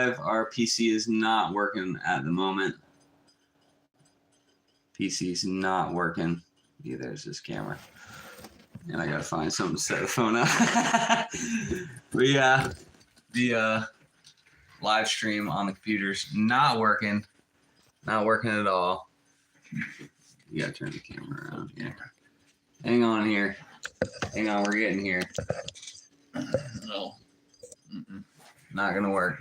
live. Our PC is not working at the moment. PC's not working. Yeah, there's this camera. And I gotta find something to set the phone up. But yeah, the live stream on the computer's not working. Not working at all. You gotta turn the camera around. Yeah. Hang on here. Hang on, we're getting here. No. Not gonna work.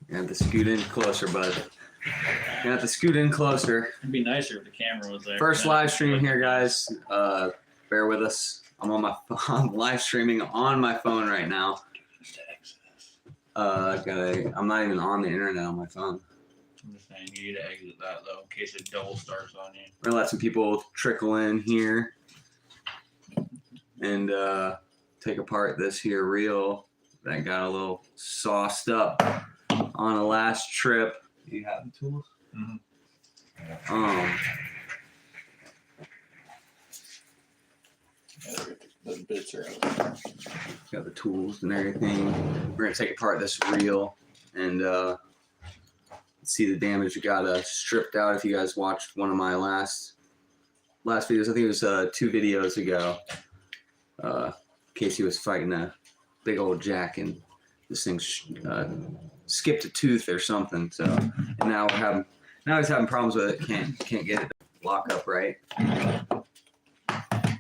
You have to scoot in closer, bud. You have to scoot in closer. It'd be nicer if the camera was there. First live stream here, guys. Bear with us. I'm on my phone, live streaming on my phone right now. I'm not even on the internet on my phone. I'm just saying you need to exit that though, in case it double starts on you. We're gonna let some people trickle in here and take apart this here reel that got a little sauced up on a last trip. Do you have the tools? Mm-hmm. The bits are out. Got the tools and everything. We're gonna take apart this reel and see the damage we got stripped out. If you guys watched one of my last videos, I think it was 2 videos ago. Casey was fighting a big old jack and this thing skipped a tooth or something. So and now he's having problems with it. Can't get it to lock up right.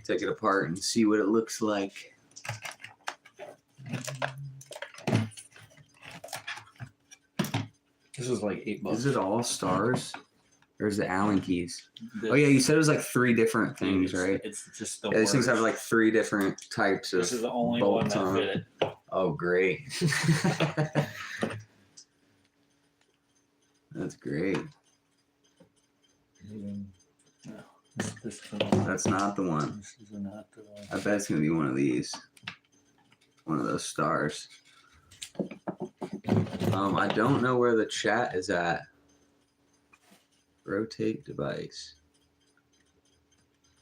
Take it apart and see what it looks like. This was like $8. Is it all stars? Or is it Allen keys? Oh yeah, you said it was like 3 different things, right? It's just the These things have like 3 different types of This is the only one bolts that on fit it. it. Oh great. That's great. No, this That's not the one. This is not the one. I bet it's gonna be one of these. One of those stars. I don't know where the chat is at. Rotate device.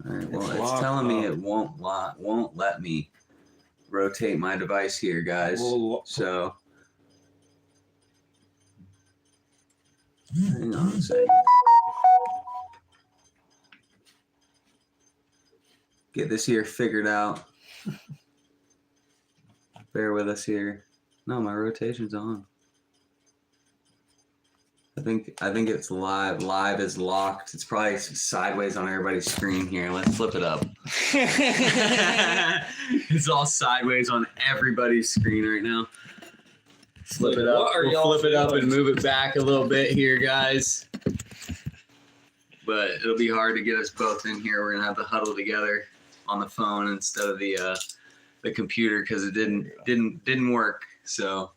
All right, well, it's telling me it won't let me rotate my device here, guys. So hang on a second. Get this here figured out. Bear with us here. No, my rotation's on. I think it's live. Live is locked. It's probably sideways on everybody's screen here. Let's flip it up. It's all sideways on everybody's screen right now. Flip it up. We'll flip it up and move it back a little bit here, guys. But it'll be hard to get us both in here. We're gonna have to huddle together on the phone instead of the computer because it didn't work. So.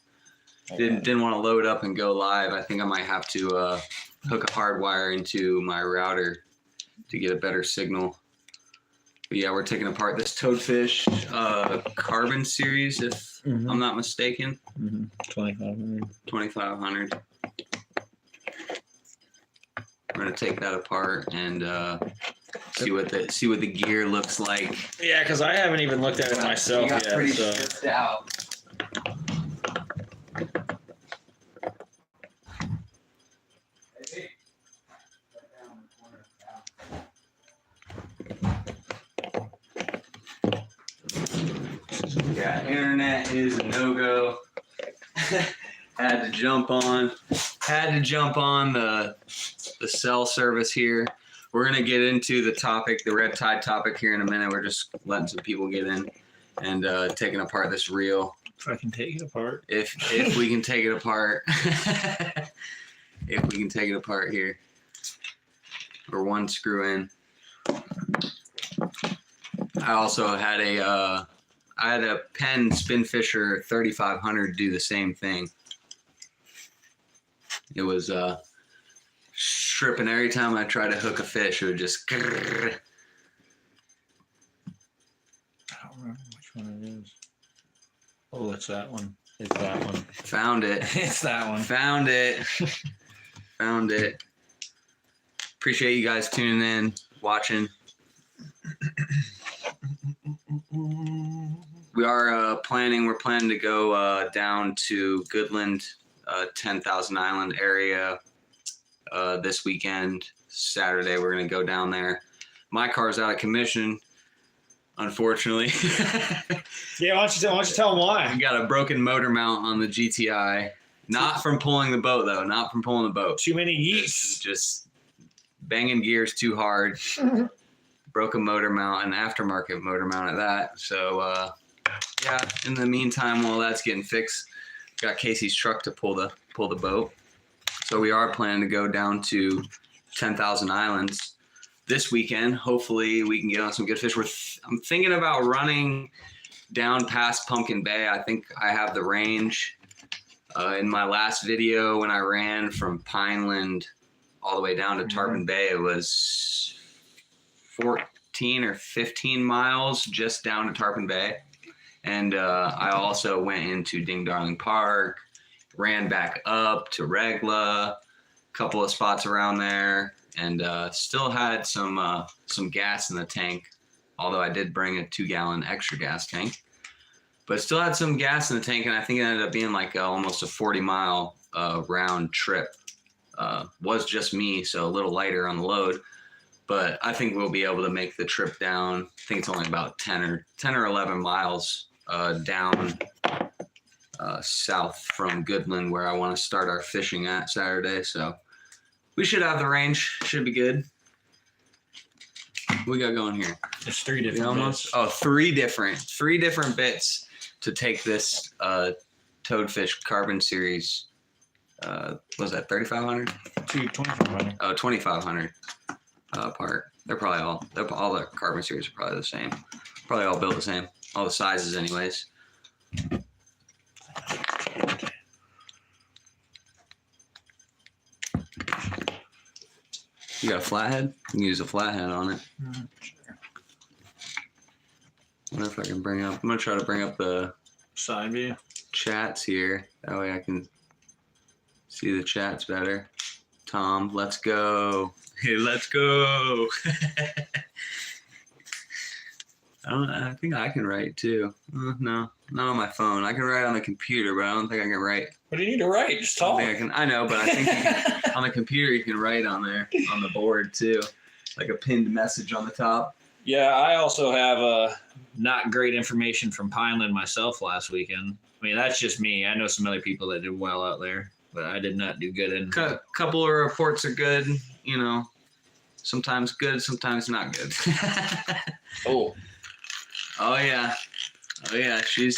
Didn't want to load up and go live. I think I might have to hook a hard wire into my router to get a better signal. But yeah, we're taking apart this Toadfish Carbon series, if I'm not mistaken. 2500. 2500. We're gonna take that apart and see what the gear looks like. Yeah, because I haven't even looked at it myself yet. Pretty So. stressed out. Yeah, internet is a no-go. Had to jump on the cell service here. We're gonna get into the topic, the red tide topic here in a minute. We're just letting some people get in and taking apart this reel. If I can take it apart. If we can take it apart. If we can take it apart here. Or one screw in. I also had a Penn Spinfisher 3500 do the same thing. It was stripping every time I tried to hook a fish. It would just. I don't remember which one it is. Oh, it's that one. It's that one. Found it. It's that one. Found it. Found it. Appreciate you guys tuning in, watching. We are planning to go down to Goodland, 10,000 Island area this weekend. Saturday, we're going to go down there. My car's out of commission, unfortunately. Yeah, why don't you tell them why? I got a broken motor mount on the GTI. Not from pulling the boat, though. Not from pulling the boat. Too many yeets. Just banging gears too hard. Broke a motor mount, an aftermarket motor mount at that. So, yeah, in the meantime, while that's getting fixed, got Casey's truck to pull the boat. So we are planning to go down to 10,000 Islands this weekend. Hopefully we can get on some good fish. I'm thinking about running down past Pumpkin Bay. I think I have the range. In my last video, when I ran from Pineland all the way down to Tarpon Bay, it was 14 or 15 miles just down to Tarpon Bay. And I also went into Ding Darling Park, ran back up to Regla, a couple of spots around there, and still had some gas in the tank, although I did bring a 2-gallon extra gas tank. But still had some gas in the tank, and I think it ended up being like almost a 40-mile round trip. Was just me, so a little lighter on the load. But I think we'll be able to make the trip down. I think it's only about 10 or 11 miles down south from Goodland, where I want to start our fishing at Saturday. So we should have the range. Should be good. What we got going here? There's 3 different bits. Oh, three different bits to take this Toadfish Carbon Series. Was that 3,500? 2,500. Oh, 2,500 part. They're probably all the Carbon Series are probably the same. Probably all built the same. All the sizes, anyways. You got a flathead? You can use a flathead on it. Sure. I wonder if I can bring up. I'm gonna try to bring up the Side view. chats here. That way I can see the chats better. Tom, let's go. Hey, let's go. I think I can write too. No, not on my phone. I can write on the computer, but I don't think I can write. What do you need to write? Just I talk. think I can. I know, but I think you can, on the computer you can write on there on the board too, like a pinned message on the top. Yeah, I also have not great information from Pineland myself last weekend. I mean, that's just me. I know some other people that did well out there, but I did not do good. In Couple of reports are good, you know. Sometimes good, sometimes not good. Oh yeah. She's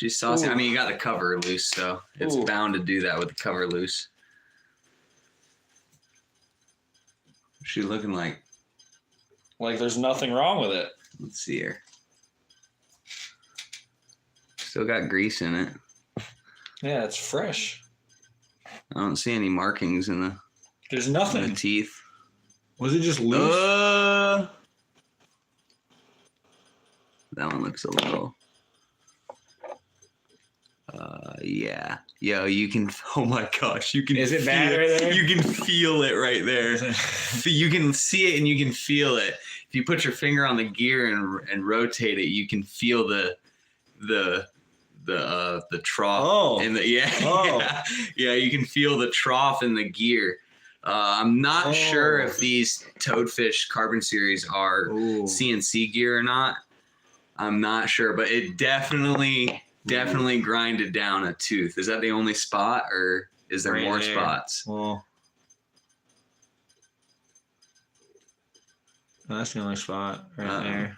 saucy. Ooh. I mean, you got the cover loose, so it's Ooh. bound to do that with the cover loose. What's she looking like? Like there's nothing wrong with it. Let's see here. Still got grease in it. Yeah, it's fresh. I don't see any markings in There's the nothing. teeth. Was it just loose? That one looks a little. Yeah. Yo, you can. Oh my gosh, you can. Is it bad right there? You can feel it right there. You can see it and you can feel it. If you put your finger on the gear and rotate it, you can feel the trough. Oh. In the yeah. You can feel the trough in the gear. I'm not sure if these Toadfish Carbon Series are CNC gear or not. I'm not sure, but it definitely grinded down a tooth. Is that the only spot, or is there more spots? Well, that's the only spot right there.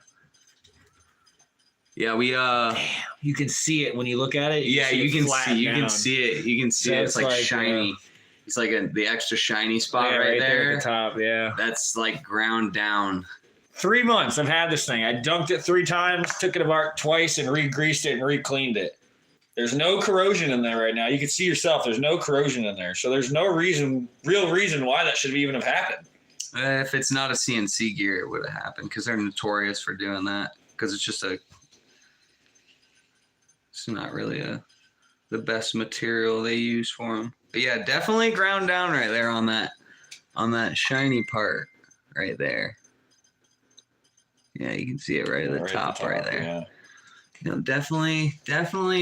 Yeah, we Damn, you can see it when you look at it. You can see it. So It's like shiny. It's like the extra shiny spot right there. At the top. Yeah. That's like ground down. 3 months I've had this thing. I dunked it 3 times, took it apart twice, and re-greased it and re-cleaned it. There's no corrosion in there right now. You can see yourself. There's no corrosion in there. So there's no real reason why that should even have happened. If it's not a CNC gear, it would have happened because they're notorious for doing that. Because it's not really the best material they use for them. But yeah, definitely ground down right there on that shiny part right there. Yeah, you can see it right at the top right there. Yeah. You know, definitely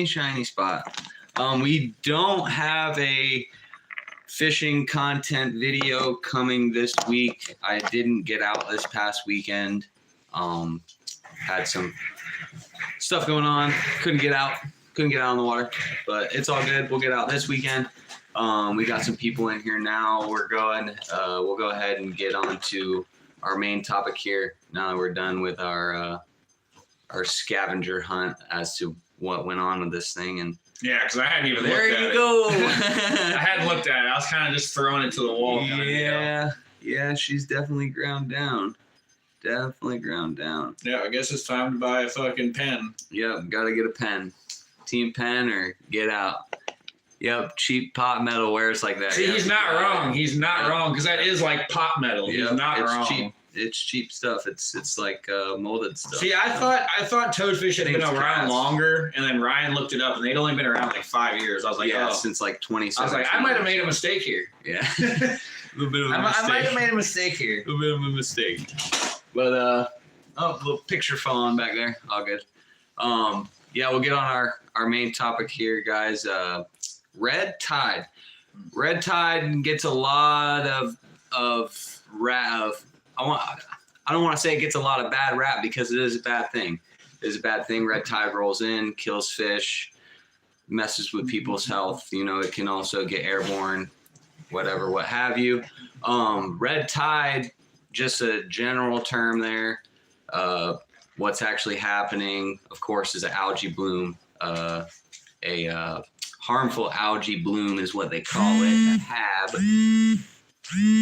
shiny spot. We don't have a fishing content video coming this week. I didn't get out this past weekend. Had some stuff going on. Couldn't get out on the water, but it's all good. We'll get out this weekend. We got some people in here now. We'll go ahead and get on to our main topic here now that we're done with our scavenger hunt as to what went on with this thing. And yeah, because I hadn't even looked at it. there you go. I hadn't looked at it. I was kind of just throwing it to the wall. Yeah, she's definitely ground down. Yeah, I guess it's time to buy a fucking pen. Yep, gotta get a pen. Team pen or get out. Yep, cheap pot metal wears like that. See, he's not wrong. He's not wrong, because that is like pot metal. He's not wrong. Cheap. It's cheap stuff. It's like molded stuff. See, I thought toadfish had been around longer, and then Ryan looked it up, and they'd only been around like 5 years. I was like, since like 2017. I was like, I might have made a mistake here. Yeah, a little bit of a mistake. I might have made a mistake here. A little bit of a mistake. But a little picture fell on back there. All good. Yeah, we'll get on our main topic here, guys. Red tide. Red tide gets a lot of I don't want to say it gets a lot of bad rap, because it is a bad thing. It is a bad thing. Red tide rolls in, kills fish, messes with people's health. You know, it can also get airborne, whatever, what have you. Red tide, just a general term there. What's actually happening, of course, is an algae bloom. A harmful algae bloom is what they call it. A HAB.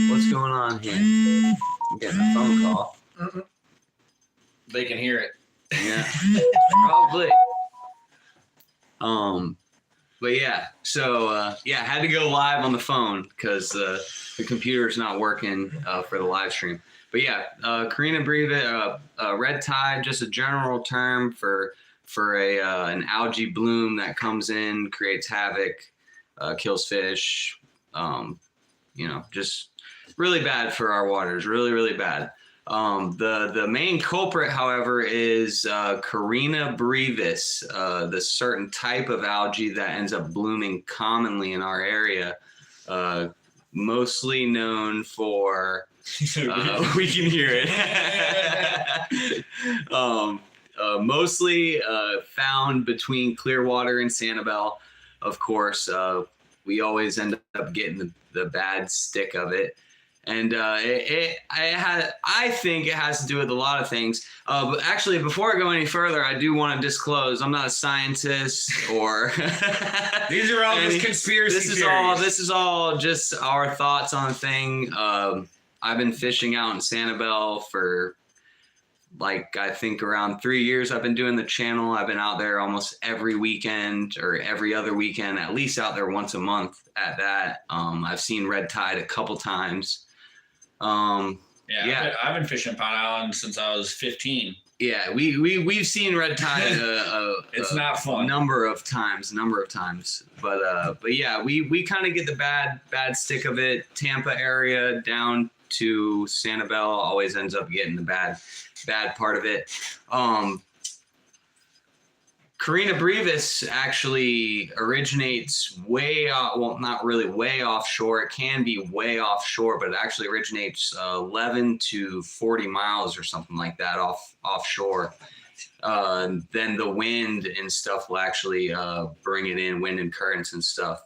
What's going on here? I'm getting a phone call. They can hear it. Yeah, probably. But yeah, so had to go live on the phone because the computer's not working for the live stream. But yeah, Carina brevis, red tide, just a general term for an algae bloom that comes in, creates havoc, kills fish. You know, just really bad for our waters. Really, really bad. The main culprit, however, is Carina brevis, the certain type of algae that ends up blooming commonly in our area, mostly known for. We can hear it. Mostly found between Clearwater and Sanibel. Of course, we always end up getting the bad stick of it. And I think it has to do with a lot of things. But actually, before I go any further, I do want to disclose I'm not a scientist or. These are all just conspiracy theories. This is all just our thoughts on the thing. I've been fishing out in Sanibel for, like, I think around 3 years. I've been doing the channel. I've been out there almost every weekend or every other weekend, at least out there once a month at that. I've seen red tide a couple times. I've been fishing Pine Island since I was 15. Yeah, we've seen red tide it's not fun. number of times. But yeah, we kind of get the bad stick of it. Tampa area down to Sanibel always ends up getting the bad part of it. Carina brevis actually originates way off, well, not really way offshore. It can be way offshore, but it actually originates 11 to 40 miles or something like that offshore. Then the wind and stuff will actually bring it in, wind and currents and stuff.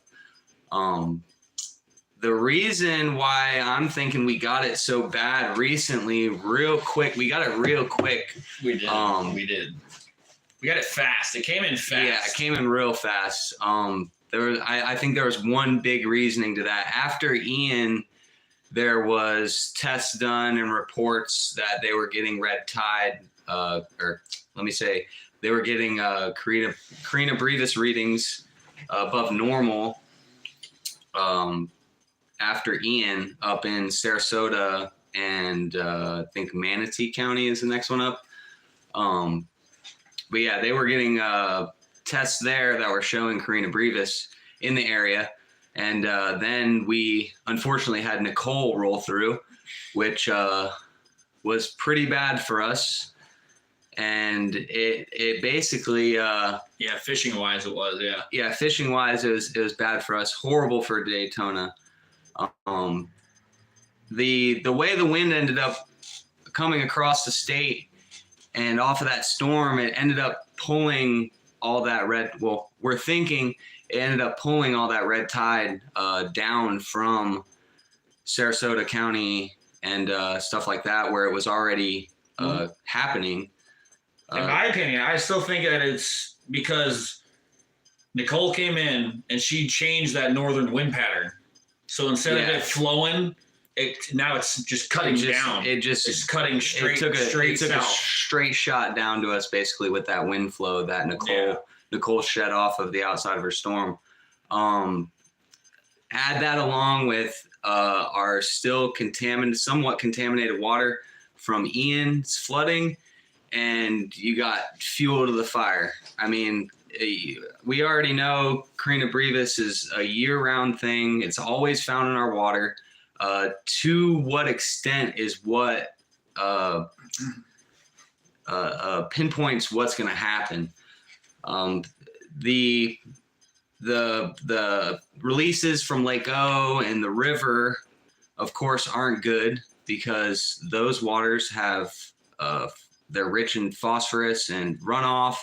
The reason why I'm thinking we got it so bad recently, we got it real quick. We did. We got it fast. It came in fast. Yeah, it came in real fast. I think there was one big reasoning to that. After Ian, there was tests done and reports that they were getting red tide, they were getting Carina brevis readings above normal after Ian up in Sarasota and I think Manatee County is the next one up. But yeah, they were getting tests there that were showing Carina brevis in the area. And then we unfortunately had Nicole roll through, which was pretty bad for us. and it basically fishing wise it was fishing wise it was bad for us, horrible for Daytona. The way the wind ended up coming across the state and off of that storm, it ended up pulling all that we're thinking it ended up pulling all that red tide down from Sarasota County and stuff like that, where it was already happening. In my opinion, I still think that it's because Nicole came in and she changed that northern wind pattern. So instead of it flowing, now it's just cutting down. It's cutting straight. It took a straight shot down to us, basically, with that wind flow that Nicole shed off of the outside of her storm. Add that along with our still somewhat contaminated water from Ian's flooding, and you got fuel to the fire. I mean, we already know Carina brevis is a year-round thing. It's always found in our water. To what extent is what pinpoints what's going to happen. The releases from Lake O and the river, of course, aren't good because those waters have they're rich in phosphorus and runoff,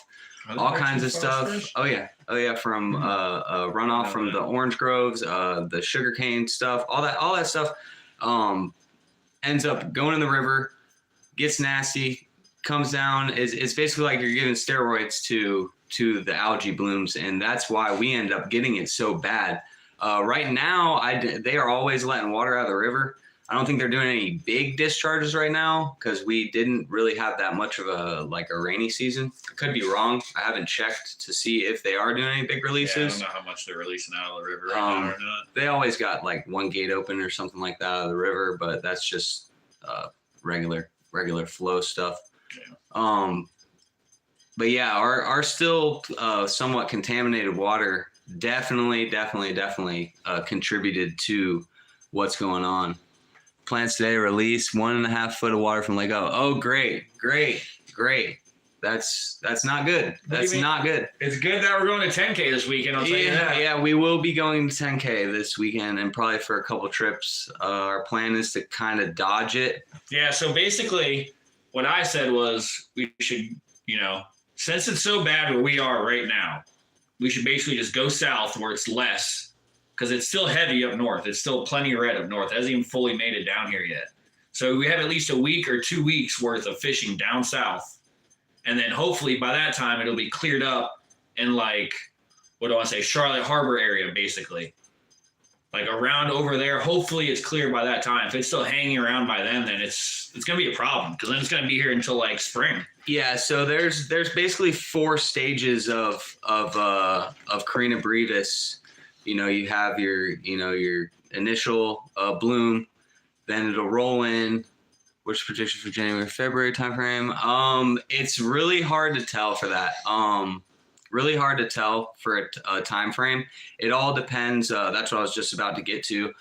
all kinds of stuff. Oh yeah, from runoff from the orange groves, the sugarcane stuff, all that stuff ends up going in the river, gets nasty, comes down. It's basically like you're giving steroids to the algae blooms, and that's why we end up getting it so bad. Right now, they are always letting water out of the river. I don't think they're doing any big discharges right now because we didn't really have that much of a rainy season. I could be wrong. I haven't checked to see if they are doing any big releases. Yeah, I don't know how much they're releasing out of the river right now or not. They always got like one gate open or something like that out of the river, but that's just regular flow stuff. Yeah. But yeah, our still somewhat contaminated water definitely contributed to what's going on. Plants today release 1.5 foot of water from Lake O. Oh, great. That's not good. That's not good. It's good that we're going to 10K this weekend. I'll tell you that. Yeah, we will be going to 10K this weekend and probably for a couple trips. Our plan is to kind of dodge it. Yeah. So basically, what I said was we should, since it's so bad where we are right now, we should basically just go south where it's less. Because it's still heavy up north. It's still plenty red up north. It hasn't even fully made it down here yet. So we have at least a week or 2 weeks worth of fishing down south. And then hopefully by that time, it'll be cleared up in Charlotte Harbor area, basically. Like around over there, hopefully it's clear by that time. If it's still hanging around by then it's going to be a problem because then it's going to be here until like spring. Yeah, so there's basically 4 stages of Carina brevis. You have your initial bloom, then it'll roll in. What's the prediction for January, February timeframe? It's really hard to tell for that. Really hard to tell for a time frame. It all depends. That's what I was just about to get to.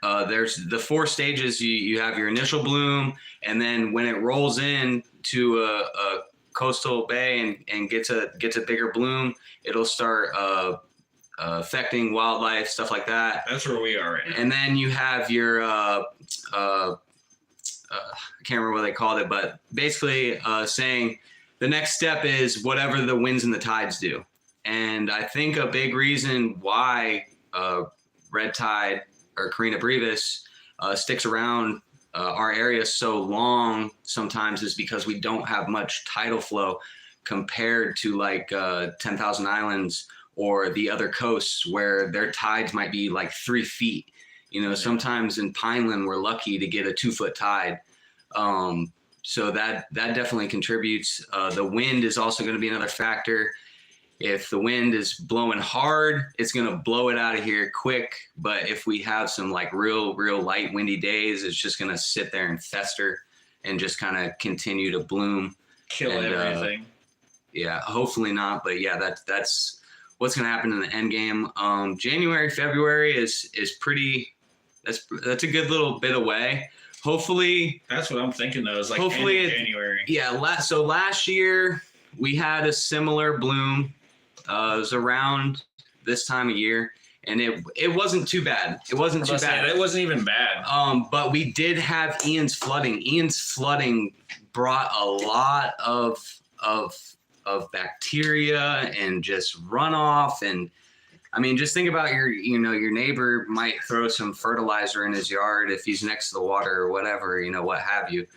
There's the 4 stages. You have your initial bloom, and then when it rolls in to a coastal bay and gets a bigger bloom, it'll start affecting wildlife, stuff like that. That's where we are right now. And then you have your I can't remember what they called it, but basically saying the next step is whatever the winds and the tides do. And I think a big reason why red tide or Carina brevis sticks around our area so long sometimes is because we don't have much tidal flow compared to like 10,000 Islands or the other coasts where their tides might be like 3 feet. Sometimes in Pineland, we're lucky to get a 2-foot tide. So that definitely contributes. The wind is also going to be another factor. If the wind is blowing hard, it's going to blow it out of here quick. But if we have some like real light windy days, it's just going to sit there and fester and just kind of continue to bloom. Kill everything. Yeah, hopefully not. But yeah, that's what's going to happen in the end game. January, February is pretty. That's a good little bit away. hopefully, That's what I'm thinking though. Is like hopefully end of January. yeah. So last year we had a similar bloom. It was around this time of year, and it wasn't too bad. It wasn't too bad. It wasn't even bad. But we did have Ian's flooding. Ian's flooding brought a lot of bacteria and just runoff. And I mean, just think about your neighbor might throw some fertilizer in his yard if he's next to the water or whatever, what have you.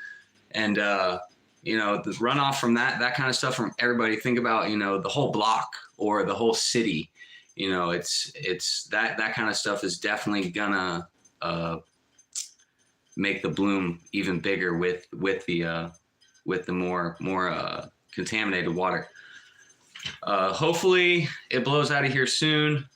And, the runoff from that kind of stuff from everybody. Think about, the whole block or the whole city. It's that kind of stuff is definitely gonna make the bloom even bigger with the more contaminated water. Hopefully it blows out of here soon.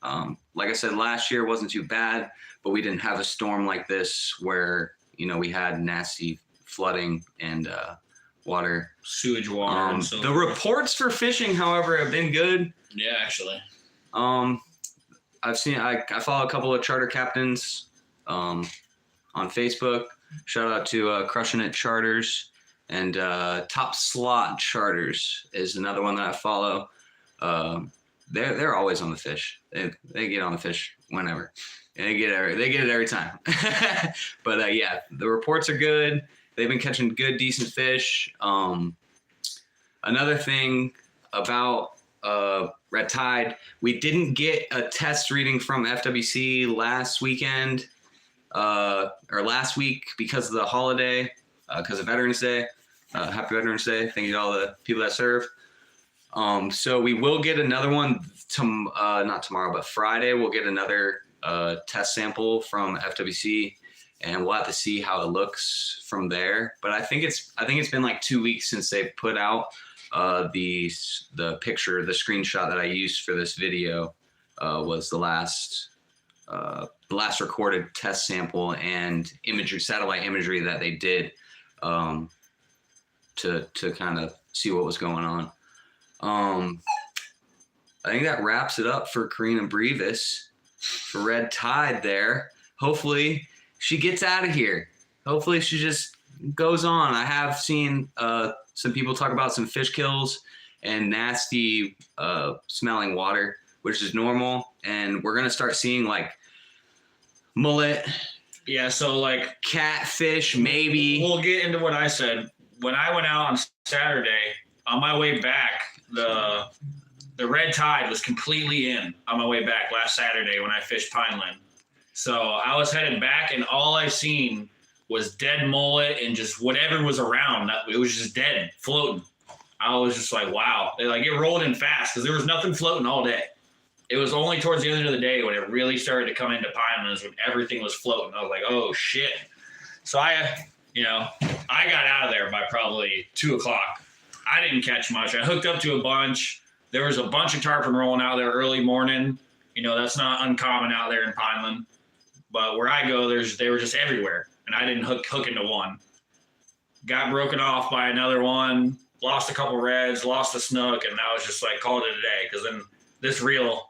Like I said, last year wasn't too bad, but we didn't have a storm like this where we had nasty flooding and water, sewage water. The reports for fishing, however, have been good. Yeah, actually. I've seen I follow a couple of charter captains on Facebook. Shout out to Crushing It Charters, and Top Slot Charters is another one that I follow. They're always on the fish. They get on the fish whenever. And they get it every time. But yeah, the reports are good. They've been catching good, decent fish. Another thing about red tide, we didn't get a test reading from FWC last weekend or last week because of the holiday, because of Veterans Day. Happy Veterans Day. Thank you to all the people that serve. So we will get another one not tomorrow, but Friday. We'll get another test sample from FWC, and we'll have to see how it looks from there. But I think it's been like 2 weeks since they put out the picture, the screenshot that I used for this video was the last recorded test sample and satellite imagery that they did to kind of see what was going on. I think that wraps it up for Karina Brevis for red tide there. Hopefully she gets out of here. Hopefully she just goes on. I have seen some people talk about some fish kills and nasty smelling water, which is normal. And we're going to start seeing like mullet. Yeah, so like catfish, maybe. We'll get into what I said. When I went out on Saturday, on my way back, the red tide was completely in on my way back last Saturday when I fished Pineland. So I was headed back, and all I seen was dead mullet and just whatever was around. It was just dead, floating. I was just like, wow. It rolled in fast because there was nothing floating all day. It was only towards the end of the day when it really started to come into Pinelands when everything was floating. I was like, oh, shit. So I got out of there by probably 2 o'clock. I didn't catch much. I hooked up to a bunch. There was a bunch of tarpon rolling out there early morning. That's not uncommon out there in Pineland. But where I go, they were just everywhere. And I didn't hook into one. Got broken off by another one. Lost a couple reds. Lost a snook. And I was just like, called it a day. Because then this reel,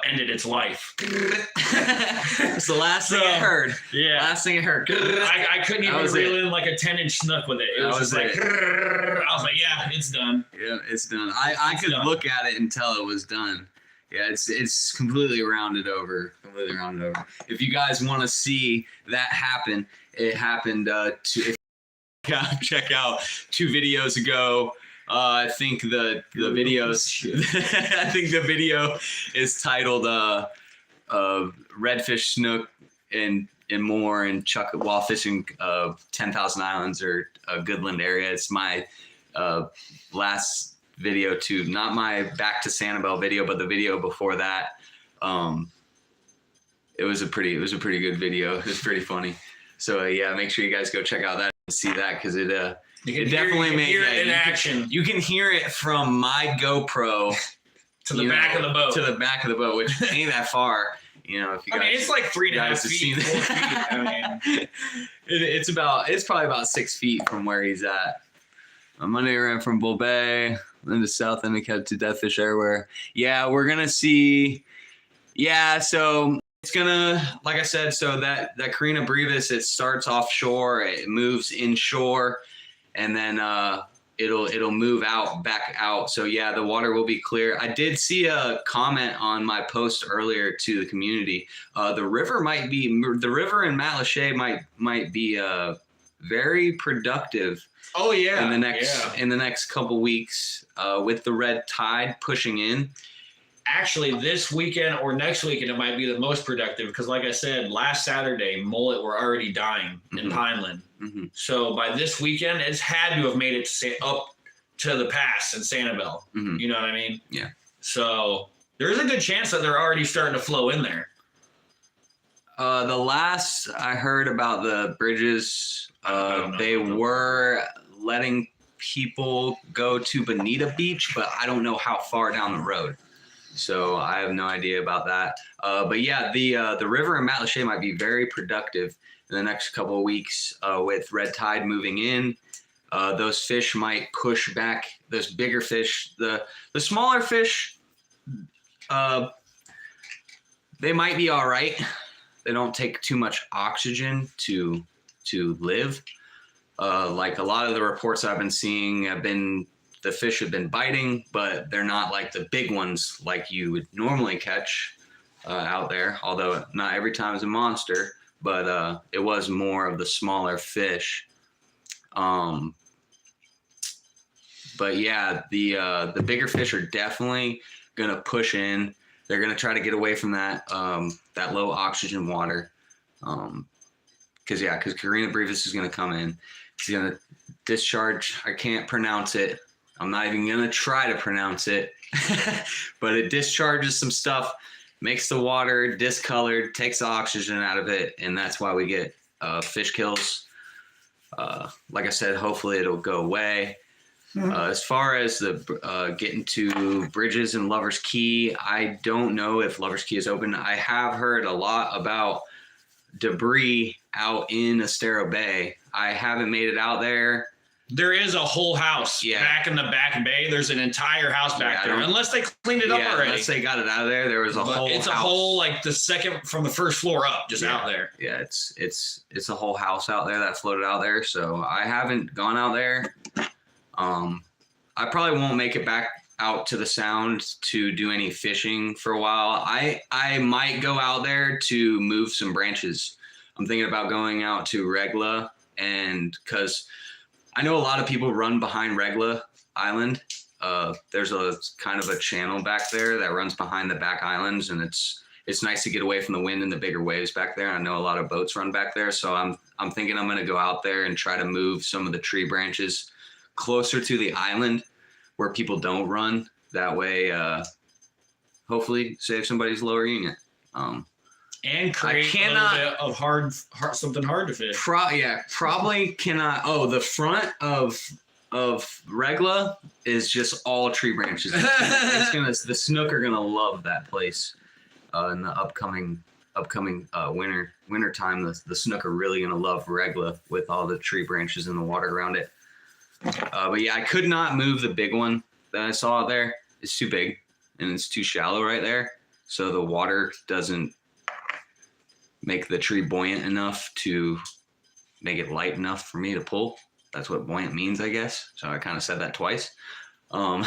ended its life. It's the last thing I heard. Yeah. Last thing I heard. I couldn't even reel in like a 10-inch snook with it. It was just like, I was like, yeah, it's done. Yeah, it's done. I could look at it and tell it was done. Yeah, it's completely rounded over. Completely rounded over. If you guys want to see that happen, it happened check out 2 videos ago. I think the videos. I think the video is titled "Redfish, Snook, and more," and Chuck while fishing 10,000 Islands or Goodland area. It's my last video too, not my back to Sanibel video, but the video before that. It was a pretty good video. It was pretty funny. So yeah, make sure you guys go check out that and see that because it definitely made it in action. You can hear it from my GoPro to the back of the boat. To the back of the boat, which ain't that far. If you guys, it's like 3.5 feet, 4 feet. It's probably about 6 feet from where he's at. On Monday, ran from Bull Bay, then to south end of Cat to Deathfish everywhere. Yeah, we're gonna see. Yeah, so It's gonna, like I said, so that Carina brevis, it starts offshore, it moves inshore, and then it'll move back out. So yeah, the water will be clear. I did see a comment on my post earlier to the community. The river in Matlacha might be very productive. Oh yeah. In the next couple weeks, with the red tide pushing in. Actually, this weekend or next weekend, it might be the most productive because, like I said, last Saturday, mullet were already dying in Pineland. Mm-hmm. So by this weekend, it's had to have made it up to the pass in Sanibel. Mm-hmm. You know what I mean? Yeah. So there's a good chance that they're already starting to flow in there. The last I heard about the bridges, they were letting people go to Bonita Beach, but I don't know how far down the road. So I have no idea about that. But yeah, the river in Matlacha might be very productive in the next couple of weeks with red tide moving in. Those fish might push back those bigger fish. The smaller fish, they might be all right. They don't take too much oxygen to live. Like a lot of the reports I've been seeing the fish have been biting, but they're not like the big ones like you would normally catch out there. Although not every time is a monster, but it was more of the smaller fish. But yeah, the bigger fish are definitely gonna push in. They're gonna try to get away from that low oxygen water. Because Carina brevis is gonna come in. It's gonna discharge. I can't pronounce it. I'm not even going to try to pronounce it, but it discharges some stuff, makes the water discolored, takes the oxygen out of it, and that's why we get fish kills. Like I said, hopefully it'll go away. As far as the getting to bridges in Lover's Key, I don't know if Lover's Key is open. I have heard a lot about debris out in Estero Bay. I haven't made it out there. There is a whole house back in the back bay. There's an entire house back there. Unless they cleaned it up already. Unless they got it out of there. There was a whole house. It's a whole, like the second from the first floor up, just out there. Yeah, it's a whole house out there that floated out there. So I haven't gone out there. I probably won't make it back out to the sound to do any fishing for a while. I might go out there to move some branches. I'm thinking about going out to Regla, and because I know a lot of people run behind Regla Island. There's a kind of a channel back there that runs behind the back islands, and it's nice to get away from the wind and the bigger waves back there. I know a lot of boats run back there, so I'm thinking I'm going to go out there and try to move some of the tree branches closer to the island where people don't run. That way, hopefully save somebody's lower unit. And create a little bit of hard something hard to fish. Probably cannot. Oh, the front of Regla is just all tree branches. The snook are gonna love that place in the upcoming winter time. The snook are really gonna love Regla with all the tree branches and the water around it. But yeah, I could not move the big one that I saw out there. It's too big and it's too shallow right there, so the water doesn't make the tree buoyant enough to make it light enough for me to pull. That's what buoyant means, I guess. So I kind of said that twice. But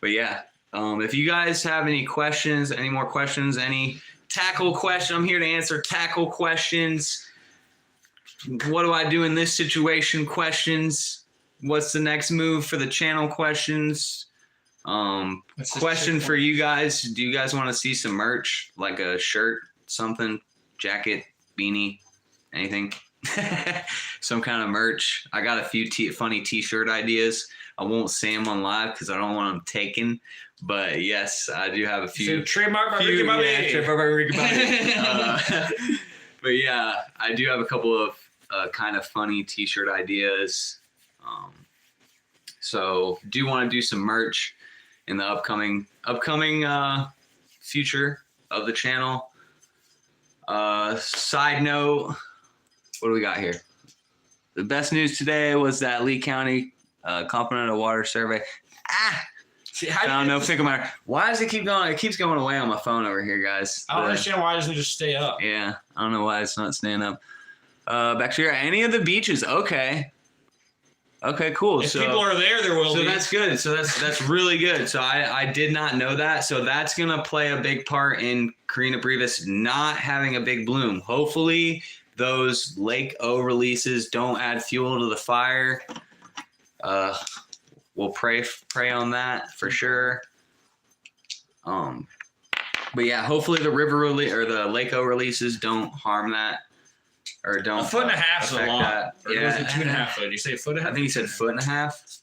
yeah, if you guys have any questions, any more questions, any tackle question, I'm here to answer tackle questions. What do I do in this situation questions? What's the next move for the channel questions? Question for you guys. Do you guys want to see some merch, like a shirt, something, jacket, beanie, anything? Some kind of merch. I got a few funny t-shirt ideas. I won't say them on live because I don't want them taken. But yes, I do have a few. So trademark by Ricky Bobby. Trademark by Ricky Bobby. But yeah, I do have a couple of kind of funny t-shirt ideas. So do want to do some merch in the upcoming future of the channel. Side note, what do we got here? The best news today was that Lee County Continental Water Survey. See, Found no fickle matter. Why does it keep going? It keeps going away on my phone over here, guys. I don't understand why it doesn't just stay up. Yeah, I don't know why it's not staying up. Bacteria, any of the beaches? Okay, cool. If so people are there, there will so be. that's good. So that's really good. So I did not know that. So that's gonna play a big part in Carina brevis not having a big bloom. Hopefully those Lake O releases don't add fuel to the fire. We'll pray on that for sure. But yeah, hopefully the the Lake O releases don't harm that or don't. 1.5 feet is a lot. That. Or was it 2.5 feet? Did you say 1.5 feet? I think he said 1.5 feet.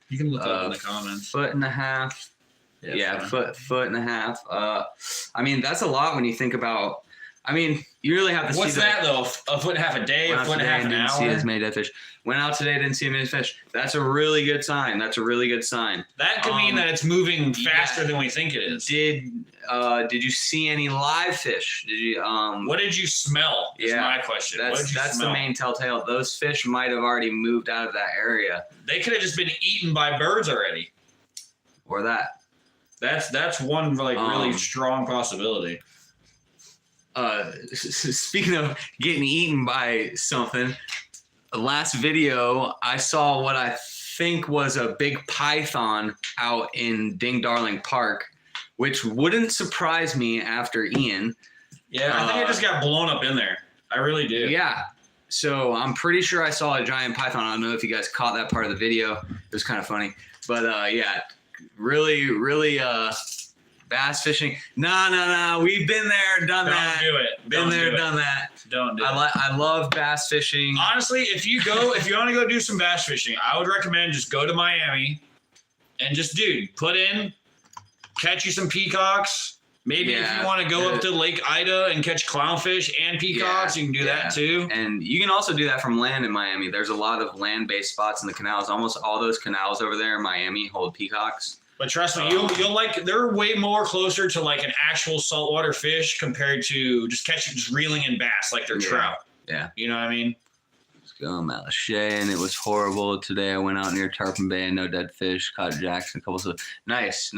You can look up in the comments. 1.5 feet. Yeah, foot and a half. I mean, that's a lot when you think about. I mean, you really have to see. What's that though? 1.5 feet a day, 1.5 feet an hour. See as many dead fish. Went out today, didn't see as many fish. That's a really good sign. That could mean that it's moving faster than we think it is. Did you see any live fish? Did you What did you smell? Is my question. That's the main telltale. Those fish might have already moved out of that area. They could have just been eaten by birds already. Or that. That's one really strong possibility. Speaking of getting eaten by something, last video I saw what I think was a big python out in Ding Darling Park, which wouldn't surprise me after Ian. Yeah, I think it just got blown up in there. I really do. Yeah. So I'm pretty sure I saw a giant python. I don't know if you guys caught that part of the video. It was kind of funny. But yeah, really bass fishing. No. We've been there, done that. Don't do it. Been there, done that. Don't do it. I love bass fishing. Honestly, if you want to go do some bass fishing, I would recommend just go to Miami and just, catch you some peacocks. Maybe if you want to go up to Lake Ida and catch clownfish and peacocks, you can do that too. And you can also do that from land in Miami. There's a lot of land-based spots in the canals. Almost all those canals over there in Miami hold peacocks. But trust me, you'll like. They're way more closer to like an actual saltwater fish compared to just reeling in bass like they're trout. Yeah. You know what I mean? Let's go. I'm at Lachey, and it was horrible today. I went out near Tarpon Bay and no dead fish. Caught jacks and a couple of nice.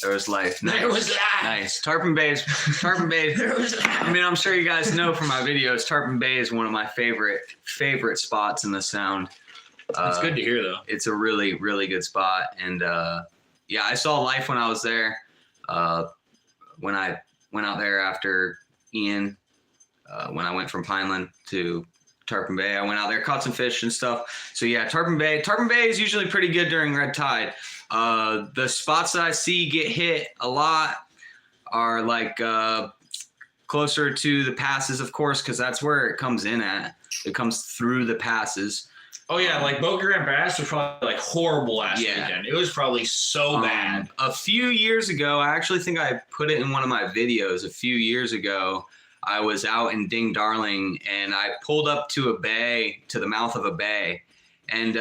There was life. Nice. There was life. Nice. Tarpon Bay. There was life. I mean, I'm sure you guys know from my videos, Tarpon Bay is one of my favorite spots in the Sound. It's good to hear, though. It's a really, really good spot. And, I saw life when I was there. When I went out there after Ian, when I went from Pineland to Tarpon Bay, I went out there, caught some fish and stuff. So, yeah, Tarpon Bay is usually pretty good during red tide. The spots that I see get hit a lot are like closer to the passes, of course, because that's where it comes in at. It comes through the passes. Oh, yeah, like Boca Grande Bass was probably like horrible last weekend. It was probably so bad. A few years ago, I actually think I put it in one of my videos. A few years ago, I was out in Ding Darling, and I pulled up to a bay, to the mouth of a bay. And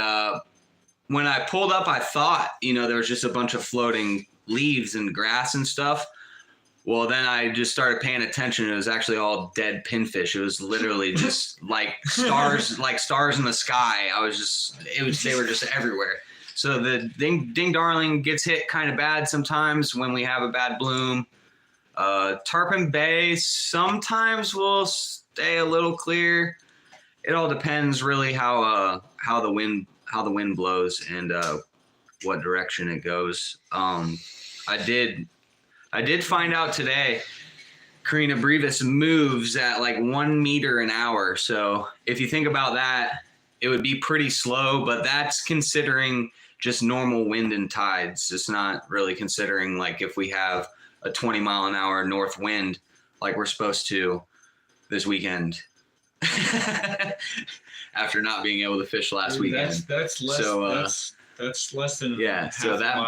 when I pulled up, I thought, there was just a bunch of floating leaves and grass and stuff. Well, then I just started paying attention. It was actually all dead pinfish. It was literally just like stars in the sky. They were just everywhere. So the Ding Darling gets hit kind of bad sometimes when we have a bad bloom. Tarpon Bay sometimes will stay a little clear. It all depends really how the wind blows and what direction it goes. I did find out today Carina brevis moves at like 1 meter an hour. So if you think about that, it would be pretty slow, but that's considering just normal wind and tides. It's not really considering like if we have a 20-mile-an-hour north wind like we're supposed to this weekend after not being able to fish last weekend. That's less. So, that's less than so that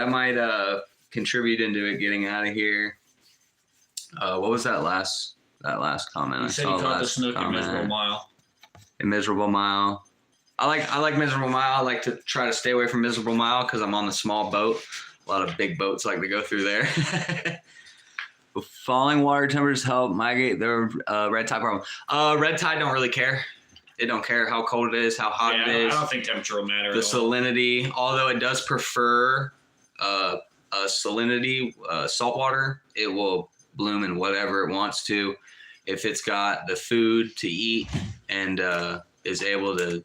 might contribute into it getting out of here. What was that last comment? You said he caught the snook in Miserable Mile. In Miserable Mile. I like Miserable Mile. I like to try to stay away from Miserable Mile because I'm on the small boat. A lot of big boats like to go through there. Falling water temperatures help mitigate the red tide problem. Red tide don't really care. It don't care how cold it is, how hot it is. I don't think temperature will matter. The salinity, although it does prefer salinity, saltwater, it will bloom in whatever it wants to. If it's got the food to eat and is able to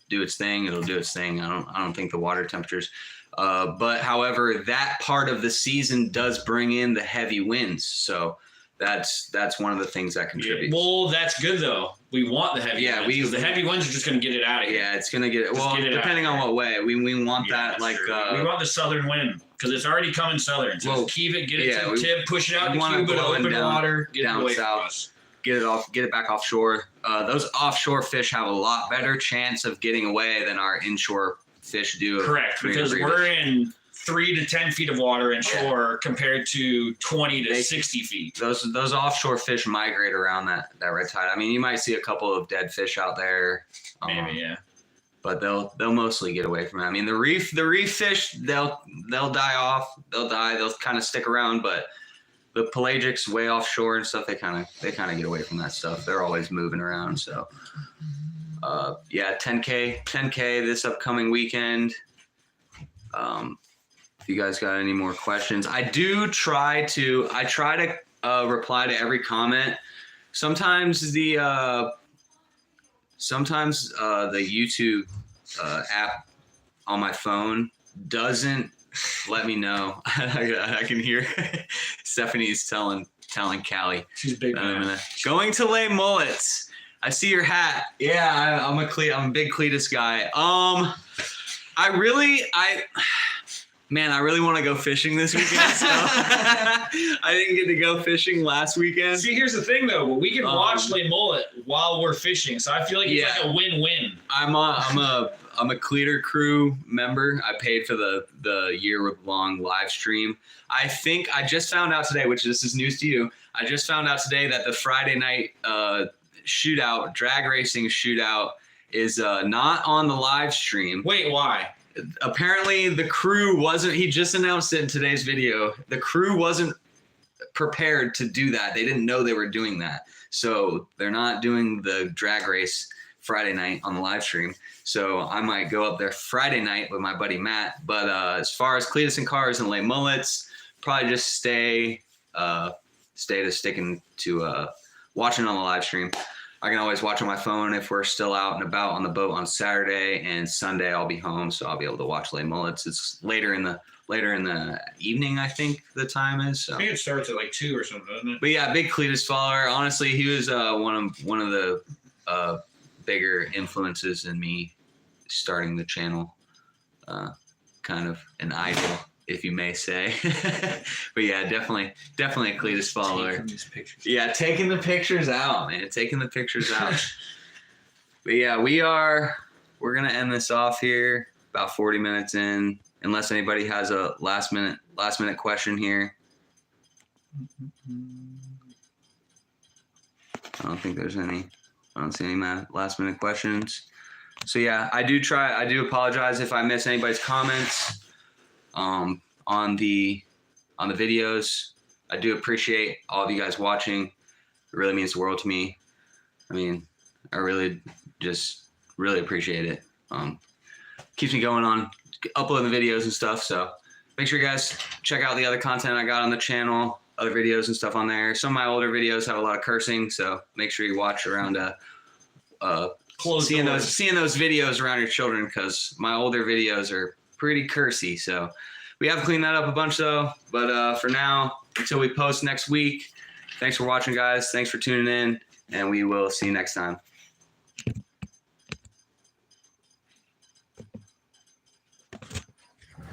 do its thing, it'll do its thing. I don't think the water temperatures. But however, that part of the season does bring in the heavy winds. So that's one of the things that contributes. Well, that's good though. We want the heavy winds. Because the heavy winds are just going to get it out of here. Yeah, it's going to get it. Well, depending on what way. We want that like... we want the southern wind because it's already coming southern. So just keep it, get it to the tip, push it out to Cuba, open water, get it away from us. Get it back offshore. Those offshore fish have a lot better chance of getting away than our inshore fish do. Correct, because we're in 3 to 10 feet of water inshore compared to 20 to 60 feet. Those offshore fish migrate around that red tide. I mean, you might see a couple of dead fish out there. Maybe, yeah. But they'll mostly get away from it. I mean, the reef fish, they'll die off. They'll die. They'll kind of stick around, but the pelagics way offshore and stuff, they kind of get away from that stuff. They're always moving around. So, 10K this upcoming weekend. If you guys got any more questions, I try to reply to every comment. Sometimes the YouTube app on my phone doesn't let me know. I can hear Stephanie's telling Callie. She's big. Going to lay mullets. I see your hat. Yeah, I'm a big Cletus guy. I really want to go fishing this weekend. So I didn't get to go fishing last weekend. See, here's the thing though. We can watch lay mullet while we're fishing, so I feel like it's like a win-win. I'm a Cleater Crew member. I paid for the year-long live stream. I think I just found out today, which this is news to you. I just found out today that the Friday night shootout, drag racing shootout, is not on the live stream. Wait, why? Apparently the crew wasn't, he just announced it in today's video. The crew wasn't prepared to do that. They didn't know they were doing that. So they're not doing the drag race Friday night on the live stream. So I might go up there Friday night with my buddy Matt. But as far as Cletus and Cars and lay mullets, probably just sticking to watching on the live stream. I can always watch on my phone if we're still out and about on the boat on Saturday, and Sunday I'll be home, so I'll be able to watch lay mullets. It's later in the evening, I think the time is. So. I think it starts at like 2 or something, doesn't it? But yeah, big Cletus follower. Honestly, he was one of the bigger influences in me starting the channel. Kind of an idol, if you may say. But yeah, definitely a Cletus follower. Taking these pictures. Yeah, taking the pictures out, man. Taking the pictures out. But yeah, we're gonna end this off here about 40 minutes in, unless anybody has a last minute question here. I don't think there's any. I don't see any last minute questions. So yeah, I do apologize if I miss anybody's comments on the videos. I do appreciate all of you guys watching. It really means the world to me. I mean, I really appreciate it. Keeps me going on uploading the videos and stuff. So make sure you guys check out the other content I got on the channel, other videos and stuff on there. Some of my older videos have a lot of cursing, so make sure you watch around seeing those videos around your children, because my older videos are pretty cursy. So we have cleaned that up a bunch though. But for now, until we post next week, thanks for watching, guys. Thanks for tuning in, and we will see you next time.